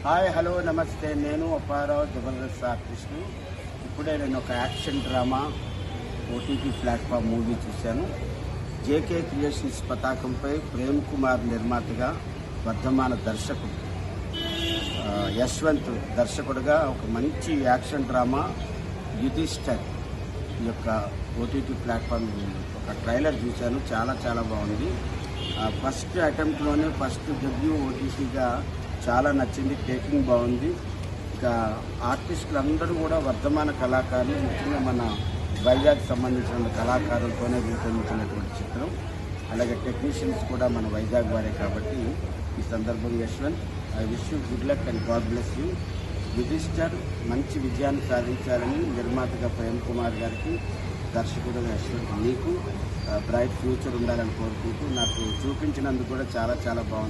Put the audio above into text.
Hi hello నమస్తే. నేను Apparao Jabardasth artist. ఇప్పుడే నేను ఒక action drama OTT platform movie చూశాను. జేకే క్రియేషన్స్ పతాకంపై ప్రేమ్ కుమార్ నిర్మాతగా, వర్ధమాన దర్శకుడు యశ్వంత్ దర్శకుడుగా ఒక మంచి యాక్షన్ డ్రామా యుధిష్ఠర్ ఈ యొక్క ఓటీటీ ప్లాట్ఫామ్ ఒక ట్రైలర్ చూశాను. చాలా చాలా బాగుంది. ఫస్ట్ అటెంప్ట్లోనే ఫస్ట్ డెబ్యూ ఓటీటీగా చాలా నచ్చింది. టేకింగ్ బాగుంది. ఇక ఆర్టిస్టులు అందరూ కూడా వర్ధమాన కళాకారులు, ముఖ్యంగా మన వైజాగ్ సంబంధించిన కళాకారులతోనే రూపొందించినటువంటి చిత్రం. అలాగే టెక్నీషియన్స్ కూడా మన వైజాగ్ వారే కాబట్టి ఈ సందర్భంగా Yashwant, I wish you good luck and God bless you. Yudhishthir మంచి విజయాన్ని సాధించాలని నిర్మాతగా ప్రేమ్ కుమార్ గారికి, దర్శకుడుగా యశ్వంత్ నీకు బ్రైట్ ఫ్యూచర్ ఉండాలని కోరుకుంటూ నాకు చూపించినందుకు కూడా చాలా చాలా బాగుంది.